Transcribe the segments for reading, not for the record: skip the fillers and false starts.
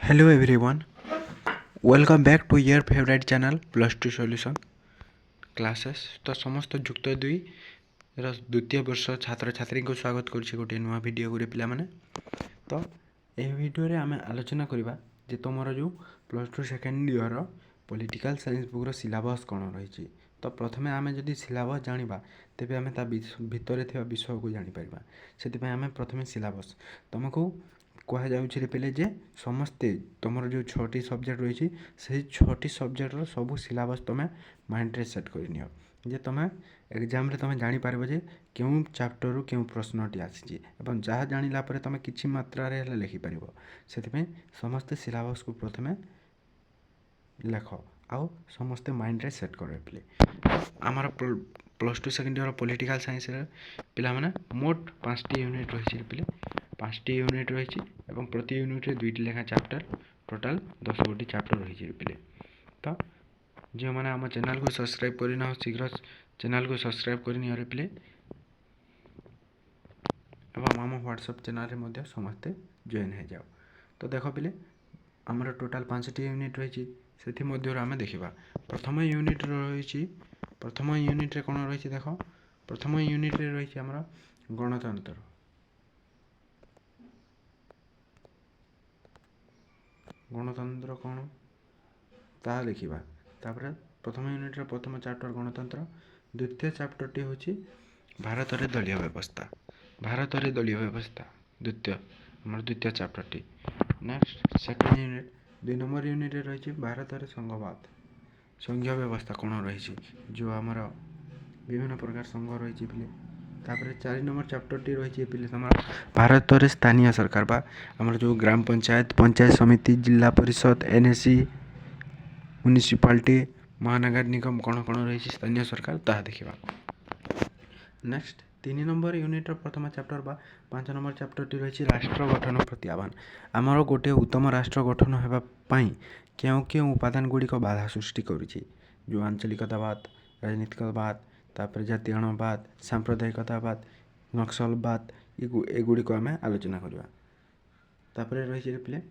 Hello everyone, welcome back to your favorite channel Plus 2 Solution Classes। तो समस्त जुक्त दुई द्वितीय वर्ष छात्र छात्री को स्वागत करुच्चे गोटे नुआ भिडियो गोटे पाने। तो यह भिडियो आम आलोचना करवा जे तुम जो plus two second year political science बुक्र सिलेबस कौन रही। तो प्रथमे आम जदि सिलेबस जाना तेज आम भितर विषय को जापर से आम प्रथम सिलेबस तुमको कहुच्छे पे जे समस्ते तुम जो 6टी सब्जेक्ट रही से 6टी सब्जेक्टर सब सिलेबस तुम माइंड सेट करनी जे तुम एग्जाम तुम जापर जे क्यों चैप्टर रु क्यों प्रश्नटी आसी जहाँ जाना तुम किसी मात्रा लिखिपर से समस्ते सिलेबस को प्रथमे लेख आउ समस्ते माइंड रे सेट कर पे आमर plus two second year political science पिला माने मोट 5टी यूनिट रही पे 5टी यूनिट रही प्रति यूनिट रे 2टी लेखा चैप्टर टोटाल 10 गोटी चैप्टर रही पे। तो जो मैंने आम चैनल को सब्सक्राइब करना शीघ्र चैनल को सब्सक्राइब करनी पे एवं आम व्हाट्सएप चैनल समस्ते जॉइन हो जाओ। तो देख पे आमर टोटाल 5टी यूनिट रही से आम देखा प्रथम यूनिट रही प्रथम यूनिट रे कौन रही देख प्रथम यूनिट रे रही आमर गणतंत्र गणतंत्र कौन ता देखा तापर प्रथम यूनिट रे प्रथम चैप्टर गणतंत्र द्वितीय चैप्टर टी हूँ भारत रे दलीय व्यवस्था भारत रे दलीय व्यवस्था द्वितीय chapter T. Next second unit 2 number unit रे रही भारत रे संघवाद संघीय व्यवस्था कौन रही जो आमर विभिन्न प्रकार संघ रही पे तापर 4 नंबर चैप्टर टी रही पे तुम भारत रे स्थानीय सरकार बा आमर जो ग्राम पंचायत पंचायत समिति जिला परिषद एनएसी म्युनिसिपालिटी महानगर निगम कौन कौन रही स्थानीय सरकार ताहा देखा। नेक्स्ट 3 नंबर यूनिट प्रथम चैप्टर बा 5 नंबर चैप्टर टी रही राष्ट्र गठन प्रति आह्वान आमर गोटे उत्तम राष्ट्र गठन होगापाई क्यों क्यों उपादान गुड़िक बाधा सृष्टि करुच्ची जो आंचलिकतावाद राजनीतिकवाद तापर जातीयवाद सांप्रदायिकतावाद नक्सलवाद एगुड़िक आम आलोचना करवा। तापर रही पे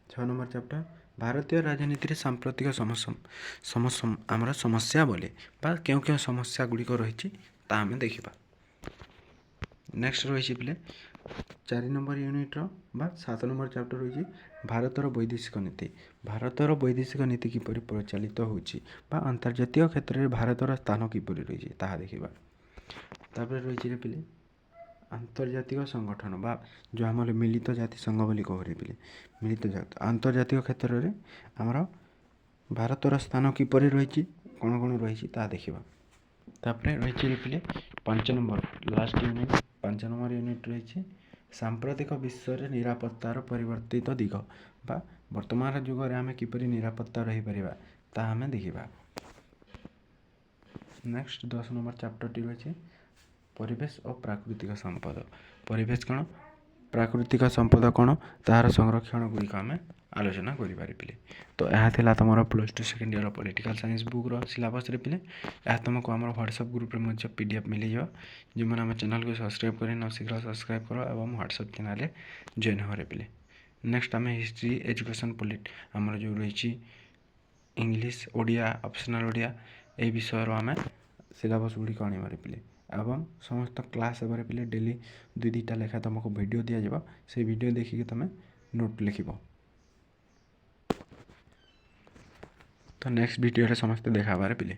6 नंबर चैप्टर भारतीय राजनीति सांप्रतिक समस्या आमर समस्या बोले बा क्यों क्यों समस्या गुड़िक रही आम देखा। नेक्स्ट रही पे 4 नंबर यूनिट बा 7 नंबर चैप्टर रही भारतर वैदेशिक नीति भारतर वैदेशिक नीति किपरि प्रचलित होची बा अंतर्जातीय क्षेत्र में भारतर स्थान किपरि रही ताहा देखा। तापर रही पे आंतर्जातिक संगठन बा जो आम मिलित जाति संघ बोली कहरे पे मिलित जाति आंतर्जातिक क्षेत्र में आमर भारतर स्थान किपरि रही कौन कौन रही ता देखा। तापर रही पे 5 number last unit 5 number unit रही सांप्रतिक विश्व रे निरापत्तार परिवर्तित दिग बा वर्तमान जुग में आम किपरि निरापत्ता रही परिबा ता आम देखा। नेक्स्ट 10 नंबर चैप्टर टी रही परिवेश और प्राकृतिक संपद परिवेश कौन प्राकृतिक संपद कौन तार संरक्षण गुड़िक आम आलोचना करें। तो यह थिला तुम plus two second year political science बुक्र सिलेबस पे यह तुमको आम व्हाट्सएप ग्रुप में पीडीएफ मिल जाए जो मैंने आम चैनल को सब्सक्राइब कर शीघ्र सब्सक्राइब कर और व्हाट्सएप चैनल जॉइन हो पे। नेक्स्ट आम हिस्ट्री एजुकेशन आमर जो रही इंग्लिश ओडिया ऑप्शनल ओडिया ये विषय आम सिलेबस गुड़िक आने पे एवं समस्त क्लास हेबार पे डेली 2-2टा लेखा तुमको वीडियो दि जाए से वीडियो देखिए तुम नोट लिख। तो नेक्स्ट वीडियो समस्ते देखा पे।